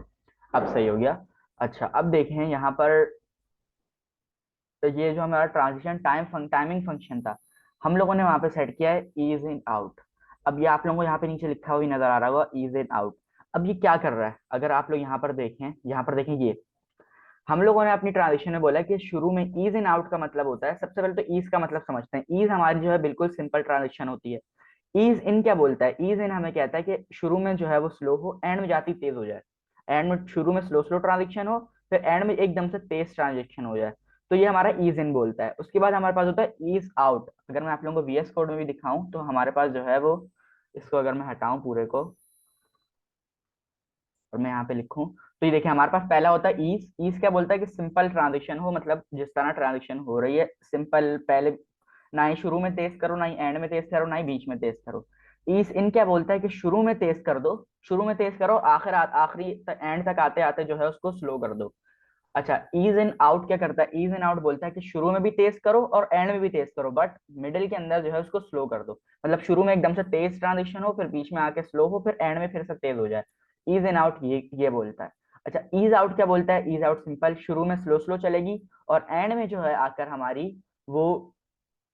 अब सही हो गया। अच्छा, अब देखें यहाँ पर, तो ये जो हमारा ट्रांजिशन टाइमिंग फंक्शन था, हम लोगों ने वहां पे सेट किया है ईज इन आउट। अब ये आप लोगों को यहाँ पे नीचे लिखा हुआ ही नजर आ रहा होगा, ईज इन आउट। अब ये क्या कर रहा है, अगर आप लोग यहाँ पर देखें, ये हम लोगों ने अपनी ट्रांजिशन में बोला कि शुरू में ईज इन आउट का मतलब होता है, सबसे पहले तो ईज का मतलब समझते हैं। ईज हमारी जो है बिल्कुल सिंपल ट्रांजिशन होती है। ईज इन क्या बोलता है, ईज इन हमें कहता है कि शुरू में जो है वो स्लो हो, एंड में जाती तेज हो जाए। एंड में, शुरू में स्लो स्लो ट्रांजेक्शन हो, फिर एंड में एकदम से तेज ट्रांजेक्शन हो जाए, तो ये हमारा ईज इन बोलता है। उसके बाद हमारे पास होता है ईज आउट। अगर मैं आप लोगों को वीएस कोड में भी दिखाऊं तो हमारे पास जो है वो, इसको अगर मैं हटाऊं पूरे को और मैं यहाँ पे लिखूं, तो ये देखिए हमारे पास पहला होता है ईज। ईज क्या बोलता है कि सिंपल ट्रांजेक्शन हो, मतलब जिस तरह ट्रांजेक्शन हो रही है सिंपल, पहले ना ही शुरू में तेज करो, ना ही एंड में तेज करो, ना ही बीच में तेज करो। ईज इन क्या बोलता है कि शुरू में तेज कर दो, शुरू में तेज करो, आखिरी तक, एंड तक आते आते जो है उसको स्लो कर दो। अच्छा, ईज इन आउट क्या करता है, ईज इन आउट बोलता है कि शुरू में भी तेज करो और एंड में भी तेज करो, बट मिडिल के अंदर जो है उसको स्लो कर दो। मतलब शुरू में एकदम से तेज ट्रांजिशन हो, फिर बीच में आके स्लो हो, फिर एंड में फिर से तेज हो जाए। ईज इन आउट ये बोलता है। अच्छा, ईज आउट क्या बोलता है, ईज आउट सिंपल, शुरू में स्लो स्लो चलेगी और एंड में जो है आकर हमारी वो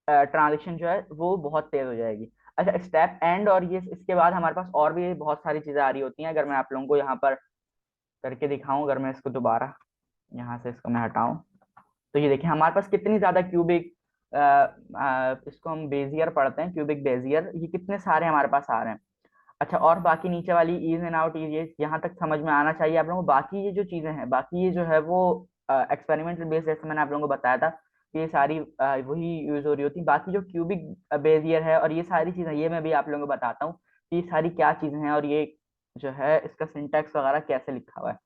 ट्रांजिशन जो है वो बहुत तेज हो जाएगी। अच्छा, स्टेप एंड, और ये इसके बाद हमारे पास और भी बहुत सारी चीजें आ रही होती हैं। अगर मैं आप लोगों को यहाँ पर करके दिखाऊं, अगर मैं इसको दोबारा यहाँ से इसको मैं हटाऊं, तो ये देखिए हमारे पास कितनी ज्यादा क्यूबिक, इसको हम बेजियर पढ़ते हैं, क्यूबिक बेजियर, ये कितने सारे हमारे पास आ रहे हैं। अच्छा, और बाकी नीचे वाली ईज एंड आउट, ये यहाँ तक समझ में आना चाहिए आप लोगों को। बाकी ये जो चीजें हैं, बाकी ये जो है वो एक्सपेरिमेंटल बेस, जैसे मैंने आप लोगों को बताया था कि ये सारी वही यूज हो रही होती। बाकी जो क्यूबिक बेजियर है और ये सारी चीजें, ये मैं भी आप लोगों को बताता हूँ कि ये सारी क्या चीजें हैं और ये जो है इसका सिंटैक्स वगैरह कैसे लिखा हुआ है।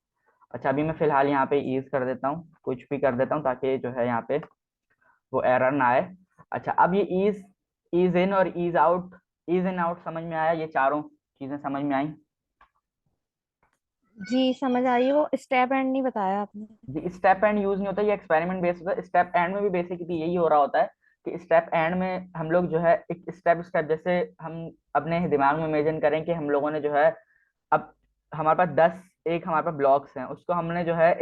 अच्छा, अभी मैं फिलहाल यहाँ पे ईज कर देता हूँ, कुछ भी कर देता हूँ ताकि जो है यहाँ पे वो एरर ना आए। अच्छा, अब ये ईज ईज इन और ease out, ease in out समझ में आया, ये चारों चीजें समझ में आई। जी समझ आई, वो स्टेप एंड नहीं बताया आपने। जी, स्टेप एंड यूज नहीं होता, ये एक्सपेरिमेंट बेस्ड होता है। स्टेप एंड में भी बेसिकली यही हो रहा होता है कि स्टेप एंड में हम लोग जो है एक स्टेप स्टेप, जैसे हम अपने दिमाग में इमेजिन करें कि हम लोगों ने जो है, अब हमारे पास 10 एक हमारे पास ब्लॉक्स हैं, उसको हमने जो है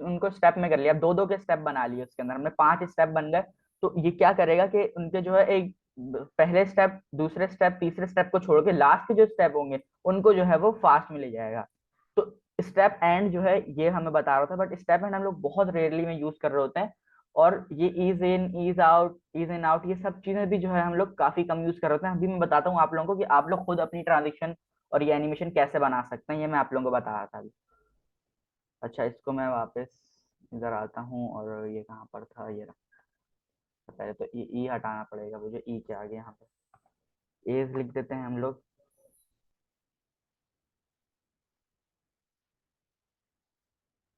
उनको स्टेप में कर लिया, अब दो दो के स्टेप बना लिए, उसके अंदर हमने 5 स्टेप बन गए। तो ये क्या करेगा कि उनके जो है एक पहले स्टेप, दूसरे स्टेप, तीसरे स्टेप को छोड़ के लास्ट के जो स्टेप होंगे उनको जो है वो फास्ट में ले जाएगा। तो स्टेप एंड जो है ये हमें बता रहा था, बट स्टेप एंड हम लोग बहुत रेयरली में यूज कर रहे होते हैं। और ये ease in, ease out, ease in out, ये सब चीजें भी जो है हम लोग काफी कम यूज कर रहे होते हैं। अभी मैं बताता हूँ आप लोगों को कि आप लोग खुद अपनी ट्रांजेक्शन और ये एनिमेशन कैसे बना सकते हैं, ये मैं आप लोगों को बता रहा था अभी। अच्छा, इसको मैं वापस इधर आता हूँ, और ये कहाँ पर था, ये रहा। पहले तो ई हटाना पड़ेगा मुझे, ई के आगे यहाँ पे एज लिख देते हैं हम लोग।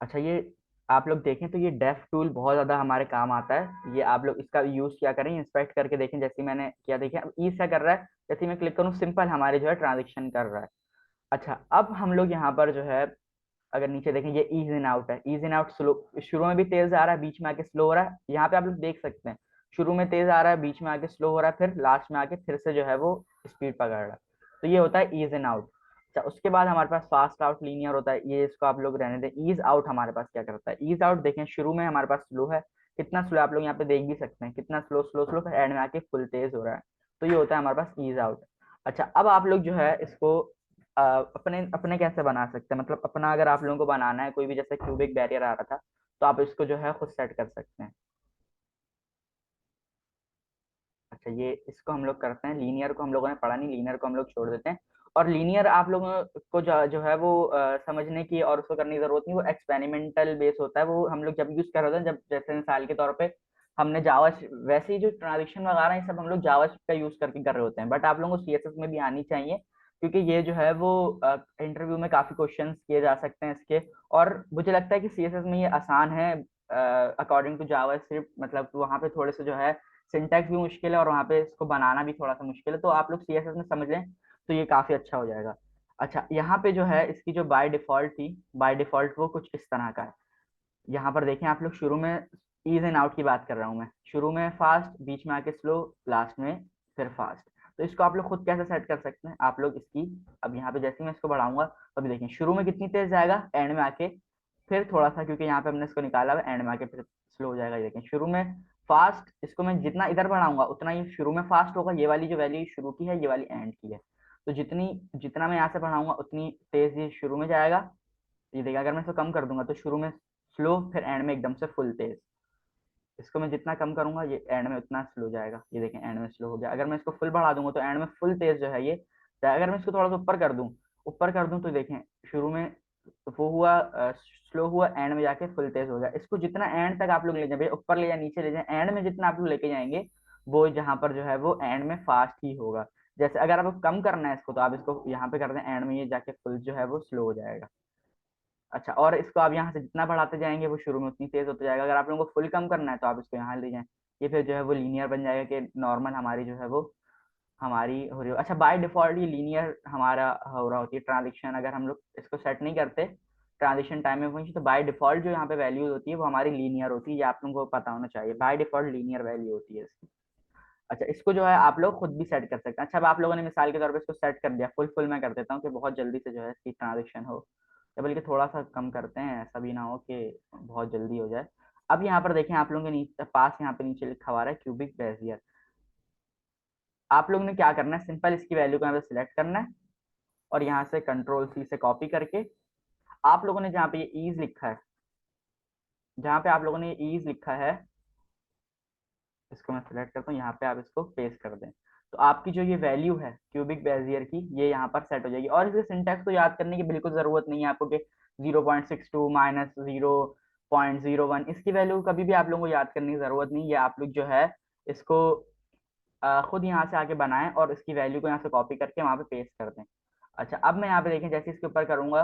अच्छा, ये आप लोग देखें तो ये डेफ टूल बहुत ज्यादा हमारे काम आता है। ये आप लोग इसका यूज क्या करें, इंस्पेक्ट करके देखें। जैसे मैंने किया, देखिए अब ईज क्या कर रहा है, जैसे मैं क्लिक करूँ सिंपल हमारे जो है ट्रांजेक्शन कर रहा है। अच्छा, अब हम लोग यहाँ पर जो है अगर नीचे देखें, ये ईज इन आउट है। ईज इन आउट स्लो, शुरू में भी तेज आ रहा है, बीच में आके स्लो हो रहा है। यहाँ पे आप लोग देख सकते हैं, शुरू में तेज आ रहा है, बीच में आके स्लो हो रहा है, फिर लास्ट में आके फिर से जो है वो स्पीड पकड़ रहा है। तो ये होता है ईज इन आउट। अच्छा, उसके बाद हमारे पास फास्ट आउट, लीनियर होता है। ये इसको आप लोग रहने दें। ईज आउट हमारे पास क्या करता है, ईज आउट देखें शुरू में हमारे पास स्लो है, कितना स्लो आप लोग यहाँ पे देख भी सकते हैं, कितना स्लो स्लो स्लो, फिर एंड में आके फुल तेज हो रहा है। तो ये होता है हमारे पास ईज आउट। अच्छा, अब आप लोग जो है इसको अपने अपने कैसे बना सकते हैं, मतलब अपना अगर आप लोगों को बनाना है कोई भी, जैसे क्यूबिक बैरियर आ रहा था, तो आप इसको जो है खुद सेट कर सकते हैं। अच्छा, ये इसको हम लोग करते हैं। लीनियर को हम लोगों ने पढ़ा नहीं, लीनियर को हम लोग छोड़ देते हैं। और लीनियर आप लोगों को जो है वो समझने की और उसको करने की जरूरत नहीं, वो एक्सपेरिमेंटल बेस होता है। वो हम लोग जब यूज कर रहे होते हैं, जब जैसे मिसाल के तौर पे हमने जावा, वैसे ही जो ट्रांजेक्शन वगैरह ये सब हम लोग जावा का यूज करके कर रहे होते हैं। बट आप लोगों को सीएसएस में भी आनी चाहिए, क्योंकि ये जो है वो इंटरव्यू में काफी क्वेश्चंस किए जा सकते हैं इसके। और मुझे लगता है कि सीएसएस में ये आसान है अकॉर्डिंग टू जावा स्क्रिप्ट। मतलब वहाँ पे थोड़े से जो है सिंटैक्स भी मुश्किल है, और वहाँ पे इसको बनाना भी थोड़ा सा मुश्किल है। तो आप लोग सीएसएस में समझ लें तो ये काफी अच्छा हो जाएगा। अच्छा, यहाँ पे जो है इसकी जो बाय डिफॉल्ट थी, बाय डिफॉल्ट वो कुछ इस तरह का है। यहाँ पर देखें आप लोग, शुरू में ईज एंड आउट की बात कर रहा हूँ मैं, शुरू में फास्ट, बीच में आके स्लो, लास्ट में फिर फास्ट। तो इसको आप लोग खुद कैसे सेट कर सकते हैं, आप लोग इसकी, अब यहाँ पे जैसे ही मैं इसको बढ़ाऊंगा तो अभी देखें शुरू में कितनी तेज जाएगा, एंड में आके फिर थोड़ा सा, क्योंकि यहाँ पे हमने इसको निकाला हुआ, एंड में आके फिर स्लो हो जाएगा। ये देखें शुरू में फास्ट, इसको मैं जितना इधर बढ़ाऊंगा उतना ही शुरू में फास्ट होगा। ये वाली जो वैल्यू शुरू की है, ये वाली एंड की है। तो जितना मैं यहाँ से बढ़ाऊंगा उतनी तेज ये शुरू में जाएगा। ये देखिए, अगर मैं इसको कम कर दूंगा तो शुरू में स्लो, फिर एंड में एकदम से फुल तेज। इसको मैं जितना कम करूंगा ये एंड में उतना स्लो जाएगा। ये देखें एंड में स्लो हो गया। अगर मैं इसको फुल बढ़ा दूंगा तो एंड में फुल तेज जो है ये जाएगा। अगर मैं इसको थोड़ा सा ऊपर कर दूं तो देखें शुरू में वो हुआ स्लो हुआ, एंड में जाके फुल तेज हो गया। इसको जितना एंड तक आप लोग ले जाए, भैया ऊपर ले जाए नीचे ले जाए, एंड में जितना आप लोग लेके जाएंगे वो जहाँ पर जो है वो एंड में फास्ट ही होगा। जैसे अगर आपको कम करना है इसको, तो आप इसको यहाँ पे कर दें, एंड में ये जाके फुल जो है वो स्लो हो जाएगा। अच्छा, और इसको आप यहाँ से जितना बढ़ाते जाएंगे वो शुरू में उतनी तेज होता जाएगा। अगर आप लोगों को फुल कम करना है तो आप इसको यहाँ ले जाएं, ये फिर जो है वो लीनियर बन जाएगा, कि नॉर्मल हमारी जो है वो हमारी हो रही हो। अच्छा, बाय डिफॉल्ट ये लीनियर हमारा हो रहा होती है ट्रांजेक्शन। अगर हम लोग इसको सेट नहीं करते ट्रांजेक्शन टाइम में पहुंचे, तो बाय डिफॉल्ट जो यहाँ पे वैल्यूज होती है वो हमारी लीनियर होती है। ये आप लोगों को पता होना चाहिए, बाय डिफॉल्ट लीनियर वैल्यू होती है इसकी। अच्छा, इसको जो है आप लोग खुद भी सेट कर सकते हैं। अच्छा, अब आप लोगों ने मिसाल के तौर पे इसको सेट कर दिया, फुल फुल मैं कर देता हूँ कि बहुत जल्दी से जो है इसकी ट्रांजेक्शन हो, या बल्कि थोड़ा सा कम करते हैं, ऐसा भी ना हो कि बहुत जल्दी हो जाए। अब यहाँ पर देखें आप लोगों के नीचे पास, यहाँ पे नीचे लिखा हुआ है क्यूबिक बेजियर। आप लोगों ने क्या करना है, सिंपल इसकी वैल्यू को यहाँ पे सिलेक्ट करना है, और यहाँ से कंट्रोल सी से कॉपी करके आप लोगों ने जहाँ पे ये ईज लिखा है, जहाँ पे आप लोगों ने ये ईज लिखा है, इसको मैं सिलेक्ट करता हूँ, यहाँ पे आप इसको पेस्ट कर दें। तो आपकी जो ये वैल्यू है क्यूबिक बेजियर की, ये यहाँ पर सेट हो जाएगी। और इसके सिंटैक्स को याद करने की बिल्कुल जरूरत नहीं है आपको, कि 0.62 माइनस 0.01, इसकी वैल्यू कभी भी आप लोगों को याद करने की जरूरत नहीं। ये आप लोग जो है इसको खुद यहाँ से आके बनाएं, और इसकी वैल्यू को यहाँ से कॉपी करके वहाँ पे पेस्ट कर दें। अच्छा, अब मैं यहाँ पे देखें जैसे इसके ऊपर करूंगा,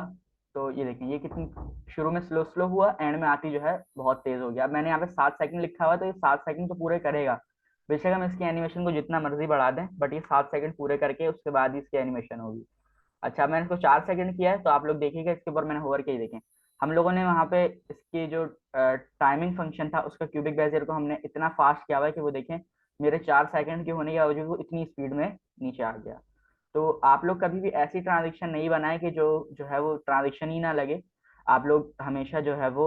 तो ये देखें ये कितनी शुरू में स्लो स्लो हुआ, एंड में आती जो है बहुत तेज हो गया। अब मैंने यहाँ पे 7 सेकंड लिखा हुआ है, तो ये 7 सेकंड तो पूरे करेगा। बेशक हम इसकी एनिमेशन को जितना मर्जी बढ़ा दें, बट ये 7 सेकंड पूरे करके उसके बाद ही इसकी एनिमेशन होगी। अच्छा, मैंने इसको 4 सेकंड किया है, तो आप लोग देखिएगा इसके ऊपर मैंने होवर किया ही देखें। हम लोगों ने वहाँ पे इसकी जो टाइमिंग फंक्शन था उसका क्यूबिक बेजियर को हमने इतना फास्ट किया हुआ है कि वो देखें मेरे 4 सेकंड के होने के बावजूद वो इतनी स्पीड में नीचे आ गया। तो आप लोग कभी भी ऐसी ट्रांजेक्शन नहीं बनाए कि जो जो है वो ट्रांजेक्शन ही ना लगे। आप लोग हमेशा जो है वो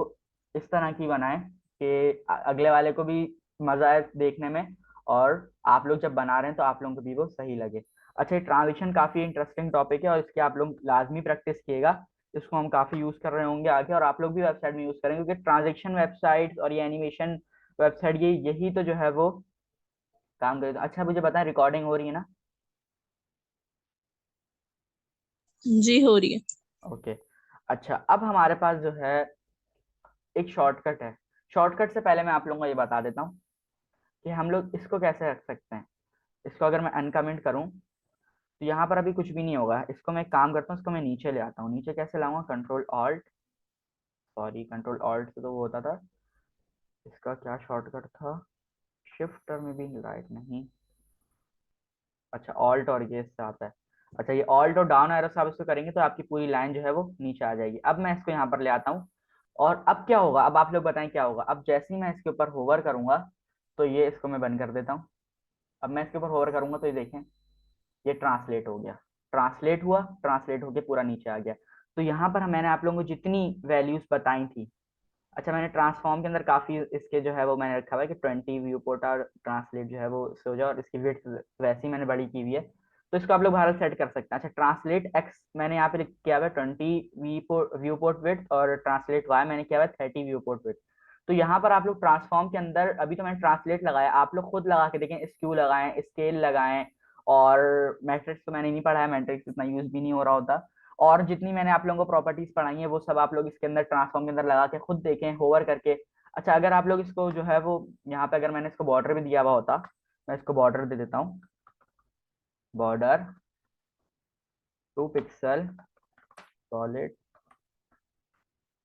इस तरह की बनाए कि अगले वाले को भी मजा आए देखने में, और आप लोग जब बना रहे हैं तो आप लोगों को भी वो सही लगे। अच्छा, ये ट्रांजिशन काफी इंटरेस्टिंग टॉपिक है, और इसकी आप लोग लाजमी प्रैक्टिस किएगा। इसको हम काफी यूज कर रहे होंगे आगे, और आप लोग भी वेबसाइट में यूज करेंगे, क्योंकि ट्रांजेक्शन वेबसाइट और ये एनिमेशन वेबसाइट, ये यही तो जो है वो काम करे। अच्छा, मुझे बताएं रिकॉर्डिंग हो रही है ना? जी हो रही है। ओके। अच्छा, अब हमारे पास जो है एक शॉर्टकट है। शॉर्टकट से पहले मैं आप लोगों को ये बता देता हूँ कि हम लोग इसको कैसे रख सकते हैं। इसको अगर मैं अनकमेंट करूँ तो यहाँ पर अभी कुछ भी नहीं होगा। इसको मैं एक काम करता हूँ, इसको मैं नीचे ले आता हूँ। नीचे कैसे लाऊंगा, control alt sorry, control alt से तो वो होता था, इसका क्या शॉर्टकट था, शिफ्ट में भी राइट नहीं, अच्छा ऑल्ट और ये इससे आता है। अच्छा, ये ऑल्ट और डाउन एरो से आप इसको करेंगे तो आपकी पूरी लाइन जो है वो नीचे आ जाएगी। अब मैं इसको यहाँ पर ले आता हूँ, और अब क्या होगा, अब आप लोग बताएं क्या होगा। अब जैसे ही मैं इसके ऊपर होवर करूंगा तो ये इसको मैं बंद कर देता हूँ। अब मैं इसके ऊपर होवर करूंगा तो ये देखें, ये ट्रांसलेट हो गया, ट्रांसलेट हुआ, ट्रांसलेट होके पूरा नीचे आ गया। तो यहाँ पर मैंने आप लोगों को जितनी वैल्यूज बताई थी, अच्छा मैंने ट्रांसफॉर्म के अंदर काफी इसके जो है वो मैंने रखा हुआ है कि 20 व्यू पोर्ट और ट्रांसलेट जो है वो इससे हो जाए, और इसकी विड्थ वैसी मैंने बड़ी की हुई है, तो इसको आप लोग बाहर सेट कर सकते हैं। अच्छा, ट्रांसलेट एक्स मैंने यहाँ पे किया हुआ है 20 व्यू पोर्ट विड्थ, और ट्रांसलेट वाई मैंने किया हुआ है 30 व्यू पोर्ट विड्थ। तो यहाँ पर आप लोग ट्रांसफॉर्म के अंदर, अभी तो मैंने ट्रांसलेट लगाया, आप लोग खुद लगा के देखें, स्क्यू लगाएं, स्केल लगाएं, और मैट्रिक्स तो मैंने नहीं पढ़ा है, मैट्रिक्स इतना यूज भी नहीं हो रहा होता, और जितनी मैंने आप लोगों को प्रॉपर्टीज पढ़ाई है वो सब आप लोग इसके अंदर ट्रांसफॉर्म के अंदर लगा के खुद देखें होवर करके। अच्छा, अगर आप लोग इसको जो है वो यहाँ पे अगर मैंने इसको बॉर्डर भी दिया हुआ होता, मैं इसको बॉर्डर दे देता हूँ, बॉर्डर 2 पिक्सल सॉलिड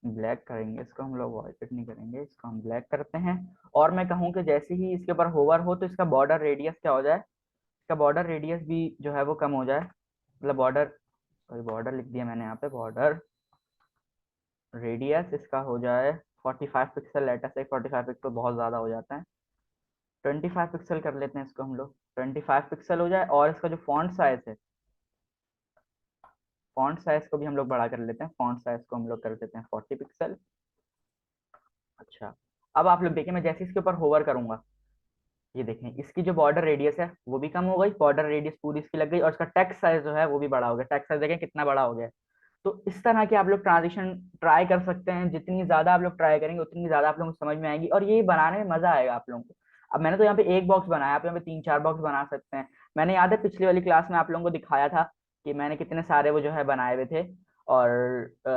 ब्लैक करेंगे इसको हम लोग, वाइट नहीं करेंगे, इसको हम ब्लैक करते हैं। और मैं कहूँ कि जैसे ही इसके ऊपर होवर हो तो इसका बॉर्डर रेडियस क्या हो जाए, इसका बॉर्डर रेडियस भी जो है वो कम हो जाए, मतलब बॉर्डर, सॉरी बॉर्डर लिख दिया मैंने यहाँ पे, बॉर्डर रेडियस इसका हो जाए 45 पिक्सल, लेटर से 45 पिक्सल बहुत ज़्यादा हो जाता है, 25 पिक्सल कर लेते हैं इसको हम लोग, 25 पिक्सल हो जाए। और इसका जो फॉन्ट साइज है, फॉन्ट साइज को भी हम लोग बड़ा कर लेते हैं, फॉन्ट साइज को हम लोग कर देते हैं 40 पिक्सल। अच्छा, अब आप लोग देखिए, मैं जैसे इसके ऊपर होवर करूंगा, ये देखें इसकी जो बॉर्डर रेडियस है वो भी कम हो गई, बॉर्डर रेडियस पूरी इसकी लग गई, और इसका टेक्स्ट साइज जो है वो भी बड़ा हो गया, टेक्स्ट साइज देखें कितना बड़ा हो गया। तो इस तरह के आप लोग ट्रांजिशन ट्राई कर सकते हैं, जितनी ज्यादा आप लोग ट्राई करेंगे उतनी ज्यादा आप लोगों को समझ में आएगी, और ये बनाने में मजा आएगा आप लोगों को। अब मैंने तो यहाँ पे एक बॉक्स बनाया, आप यहाँ पे 3-4 बॉक्स बना सकते हैं। मैंने याद है पिछली वाली क्लास में आप लोगों को दिखाया था कि मैंने कितने सारे वो जो है बनाए हुए थे, और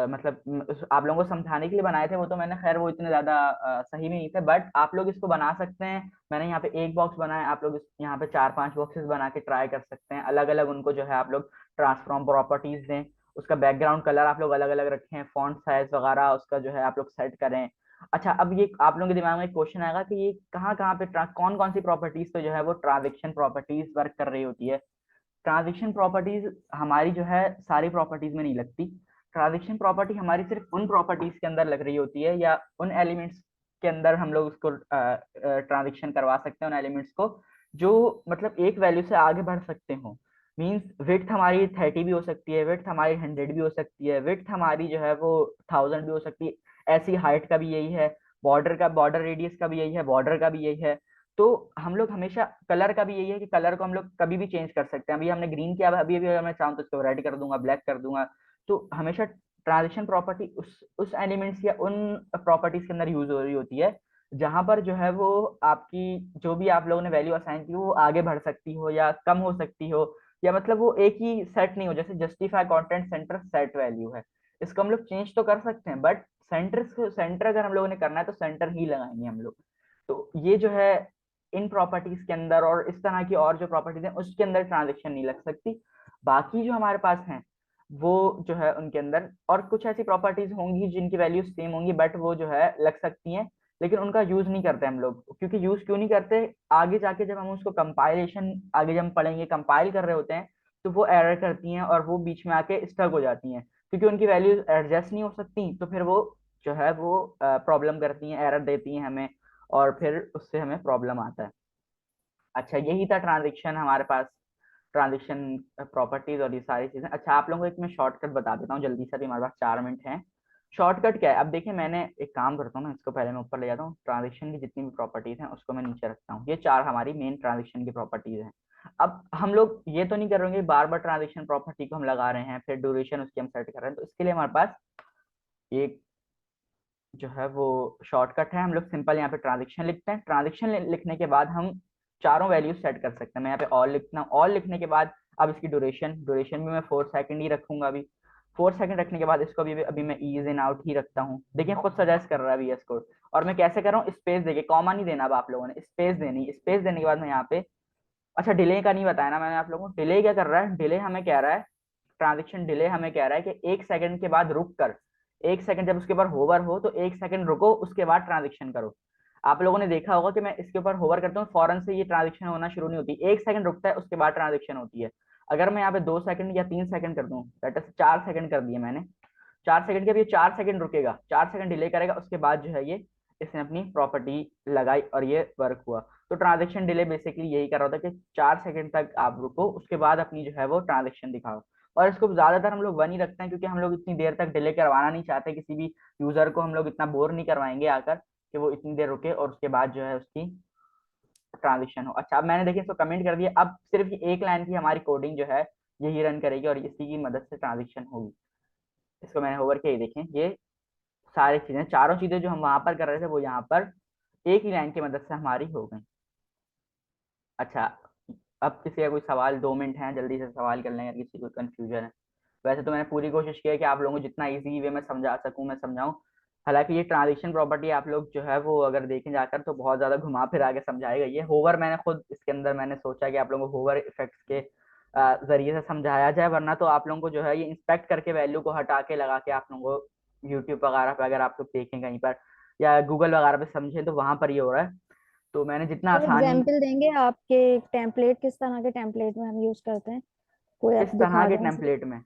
मतलब आप लोगों को समझाने के लिए बनाए थे वो, तो मैंने खैर वो इतने ज्यादा सही भी नहीं थे, बट आप लोग इसको बना सकते हैं। मैंने यहाँ पे एक बॉक्स बनाया, आप लोग यहाँ पे 4-5 बॉक्सेस बना के ट्राई कर सकते हैं, अलग अलग उनको जो है आप लोग ट्रांसफॉर्म प्रॉपर्टीज दें, उसका बैकग्राउंड कलर आप लोग अलग अलग रखें, फॉन्ट साइज वगैरह उसका जो है आप लोग सेट करें। अच्छा, अब ये आप लोगों के दिमाग में एक क्वेश्चन आएगा कि ये कहाँ कहाँ पे कौन कौन सी प्रॉपर्टीज पे जो है वो ट्रांजैक्शन प्रॉपर्टीज वर्क कर रही होती है। ट्रांजैक्शन प्रॉपर्टीज हमारी जो है सारी प्रॉपर्टीज में नहीं लगती, ट्रांजैक्शन प्रॉपर्टी हमारी सिर्फ उन प्रॉपर्टीज के अंदर लग रही होती है, या उन एलिमेंट्स के अंदर हम लोग उसको ट्रांजैक्शन करवा सकते हैं, उन एलिमेंट्स को जो मतलब एक वैल्यू से आगे बढ़ सकते हो। मीन्स विड्थ हमारी 30 भी हो सकती है, विड्थ हमारी 100 भी हो सकती है, विड्थ हमारी जो है वो 1000 भी हो सकती है, ऐसी हाइट का भी यही है, बॉर्डर का, बॉर्डर रेडियस का भी यही है, बॉर्डर का भी यही है। तो हम लोग हमेशा कलर का भी यही है कि कलर को हम लोग कभी भी चेंज कर सकते हैं, अभी हमने ग्रीन किया, अभी अभी अगर मैं चाहूँ तो इसको रेड कर दूंगा, ब्लैक कर दूंगा। तो हमेशा ट्रांजिशन प्रॉपर्टी उस एलिमेंट्स या उन प्रॉपर्टीज के अंदर यूज हो रही होती है जहां पर जो है वो आपकी जो भी आप लोगों ने वैल्यू असाइन की वो आगे बढ़ सकती हो या कम हो सकती हो, या मतलब वो एक ही सेट नहीं हो, जैसे justify content centre set value है, इसको हम लोग चेंज तो कर सकते हैं, बट सेंटर अगर हम लोगों ने करना है तो सेंटर ही लगाएंगे हम लोग। तो ये जो है इन प्रॉपर्टीज के अंदर और इस तरह की और जो प्रॉपर्टीज हैं उसके अंदर ट्रांजेक्शन नहीं लग सकती। बाकी जो हमारे पास हैं वो जो है उनके अंदर और कुछ ऐसी प्रॉपर्टीज होंगी जिनकी वैल्यूज सेम होंगी, बट वो जो है लग सकती हैं, लेकिन उनका यूज नहीं करते हम लोग, क्योंकि यूज क्यों नहीं करते, आगे जाके जब हम उसको कंपाइलेशन आगे जब हम पढ़ेंगे, कंपाइल कर रहे होते हैं तो वो एरर करती हैं और वो बीच में आके स्टक हो जाती हैं, क्योंकि उनकी वैल्यूज एडजस्ट नहीं हो सकती, तो फिर वो जो है वो प्रॉब्लम करती हैं, एरर देती हैं हमें, और फिर उससे हमें प्रॉब्लम आता है। अच्छा, यही था ट्रांजेक्शन हमारे पास, ट्रांजेक्शन प्रॉपर्टीज और ये सारी चीजें। अच्छा, आप लोगों को एक मैं शॉर्टकट बता देता हूँ जल्दी से, अभी हमारे पास 4 मिनट हैं। शॉर्टकट क्या है, अब देखिए मैंने एक काम करता हूँ ना, इसको पहले मैं ऊपर ले जाता हूँ, ट्रांजेक्शन की जितनी भी प्रॉपर्टीज हैं उसको मैं नीचे रखता हूँ, ये 4 हमारी मेन ट्रांजेक्शन की प्रॉपर्टीज हैं। अब हम लोग ये तो नहीं करेंगे बार बार ट्रांजेक्शन प्रॉपर्टी को हम लगा रहे हैं फिर ड्यूरेशन उसकी हम सेट कर रहे हैं, तो इसके लिए हमारे पास एक जो है वो शॉर्टकट है, हम लोग सिंपल यहाँ पे ट्रांजेक्शन लिखते हैं, ट्रांजेक्शन लिखने के बाद हम चारों वैल्यूज सेट कर सकते हैं। मैं यहाँ पे ऑल लिखता हूँ, ऑल लिखने के बाद अब इसकी ड्यूरेशन, ड्यूरेशन भी मैं 4 सेकंड ही रखूंगा अभी, 4 सेकंड रखने के बाद इसको अभी मैं ईज इन आउट ही रखता हूँ, देखिए खुद सजेस्ट कर रहा है VS कोड। और मैं कैसे कर रहा हूँ, स्पेस देके, कॉमा नहीं देना, अब आप लोगों ने स्पेस देनी, स्पेस देने के बाद मैं यहाँ पे, अच्छा डिले का नहीं बताया ना मैंने आप लोगों को, डिले क्या कर रहा है, डिले हमें कह रहा है, ट्रांजेक्शन डिले हमें कह रहा है कि 1 सेकंड के बाद रुक कर एक सेकंड जब उसके ऊपर होवर हो तो एक सेकंड रुको, उसके बाद ट्रांजेक्शन करो। आप लोगों ने देखा होगा कि मैं इसके ऊपर होवर करता हूँ, फौरन से ये ट्रांजेक्शन होना शुरू नहीं होती, एक सेकंड रुकता है उसके बाद ट्रांजेक्शन होती है। अगर मैं यहाँ पे 2 सेकंड या 3 सेकंड कर दूं, दैट इज 4 सेकंड कर दिए मैंने, 4 सेकंड के, अब ये 4 सेकंड रुकेगा, 4 सेकंड डिले करेगा, उसके बाद जो है ये इसने अपनी प्रॉपर्टी लगाई और ये वर्क हुआ। तो ट्रांजेक्शन डिले बेसिकली यही कर रहा होता है कि 4 सेकंड तक आप रुको, उसके बाद अपनी जो है वो ट्रांजेक्शन दिखाओ। और इसको ज्यादातर हम लोग 1 ही रखते हैं, क्योंकि हम लोग इतनी देर तक डिले करवाना नहीं चाहते, किसी भी यूजर को हम लोग इतना बोर नहीं करवाएंगे आकर कि वो इतनी देर रुके और उसके बाद जो है उसकी ट्रांजेक्शन हो। अच्छा, अब मैंने देखिए इसको कमेंट कर दिया, अब सिर्फ ये एक लाइन की हमारी कोडिंग जो है यही रन करेगी और इसी की मदद से ट्रांजेक्शन होगी। इसको मैंने ओवर किया, ये देखें, ये सारी चीजें, चारों चीजें जो हम वहां पर कर रहे थे वो यहाँ पर एक ही लाइन की मदद से हमारी हो गई। अच्छा, अब किसी का कोई सवाल, 2 मिनट हैं, जल्दी से सवाल कर लें अगर किसी को कंफ्यूजन है। वैसे तो मैंने पूरी कोशिश की है कि आप लोगों को जितना इजी वे में समझा सकूं मैं समझाऊं। हालांकि ये ट्रांजिशन प्रॉपर्टी आप लोग जो है वो अगर देखें जाकर तो बहुत ज्यादा घुमा फिरा के समझाई गई है। होवर मैंने खुद इसके अंदर मैंने सोचा कि आप लोगों को होवर इफेक्ट्स के जरिए से समझाया जाए, वरना तो आप लोगों को जो है ये इंस्पेक्ट करके वैल्यू को हटा के लगा के आप लोगों को यूट्यूब वगैरह पे अगर आप लोग देखें कहीं पर या गूगल वगैरह पे समझें तो वहां पर ये हो रहा है। तो मैंने जितना कोई आसानी, एग्जाम्पल देंगे आपके? टेम्पलेट किस तरह के टेम्पलेट में हम यूज करते हैं, कोई किस आप तरह दिखा के दें ऐसे? टेम्पलेट में?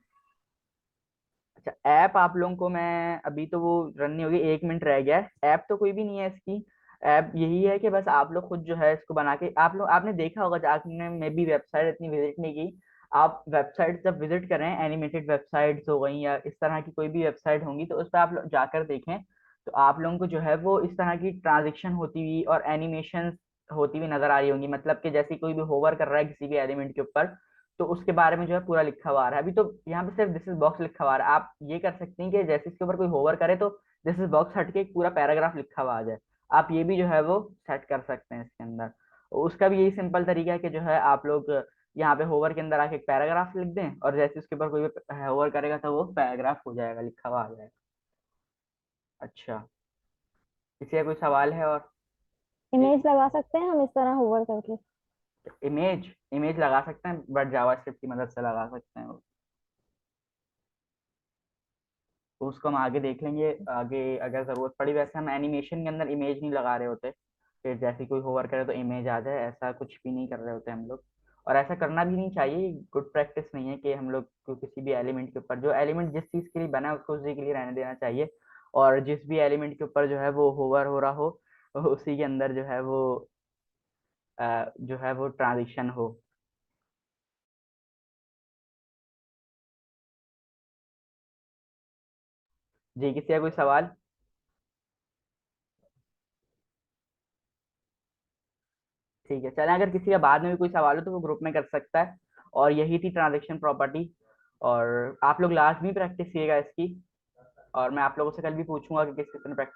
अच्छा, ऐप आप लोगों को मैं अभी तो वो रन नहीं होगी, 1 मिनट रह गया है, ऐप तो कोई भी नहीं है इसकी। ऐप यही है कि बस आप लोग खुद जो है इसको बना के, आप लोग आपने देखा होगा जो आपने मे बी वेबसाइट इतनी विजिट नहीं की, आप वेबसाइट जब विजिट करें, एनिमेटेड वेबसाइट्स हो गई या इस तरह की कोई भी वेबसाइट होंगी, तो उस पर आप लोग जाकर देखें तो आप लोगों को जो है वो इस तरह की ट्रांजेक्शन होती हुई और एनिमेशन होती हुई नजर आ रही होंगी। मतलब कि जैसे कोई भी होवर कर रहा है किसी भी एलिमेंट के ऊपर, तो उसके बारे में जो है पूरा लिखा हुआ आ रहा है। अभी तो यहाँ पे सिर्फ दिस इज बॉक्स लिखा हुआ आ रहा है, आप ये कर सकते हैं कि जैसे इसके ऊपर कोई होवर करे तो दिस इज बॉक्स हट के एक पूरा पैराग्राफ लिखा हुआ आ जाए। आप ये भी जो है वो सेट कर सकते हैं इसके अंदर। उसका भी यही सिंपल तरीका है कि जो है आप लोग यहाँ पे होवर के अंदर आके एक पैराग्राफ लिख दें और जैसे उसके ऊपर कोई होवर करेगा तो वो पैराग्राफ हो जाएगा, लिखा हुआ आ जाएगा। अच्छा, किसी का कोई सवाल है? और इमेज लगा सकते हैं हम इस तरह होवर करके? इमेज, इमेज लगा सकते हैं बट जावास्क्रिप्ट की मदद से लगा सकते हैं वो। तो उसको हम आगे देख लेंगे, आगे अगर जरूरत पड़ी। वैसे हम एनिमेशन के अंदर इमेज नहीं लगा रहे होते फिर जैसे कोई होवर करे तो इमेज आ जाए, ऐसा कुछ भी नहीं कर रहे होते हम लोग। और ऐसा करना भी नहीं चाहिए, गुड प्रैक्टिस नहीं है कि हम लोग को किसी भी एलिमेंट के ऊपर, जो एलिमेंट जिस चीज के लिए बना है उसको उसी के लिए रहने देना चाहिए। और जिस भी एलिमेंट के ऊपर जो है वो होवर हो रहा हो उसी के अंदर जो है वो जो है वो ट्रांजिशन हो। जी, किसी का कोई सवाल? ठीक है, चलें, अगर किसी का बाद में भी कोई सवाल हो तो वो ग्रुप में कर सकता है। और यही थी ट्रांजेक्शन प्रॉपर्टी। और आप लोग लास्ट में प्रैक्टिस कीजिएगा इसकी, और मैं आप लोगों से कल भी पूछूंगा कि किस किस ने प्रैक्टिस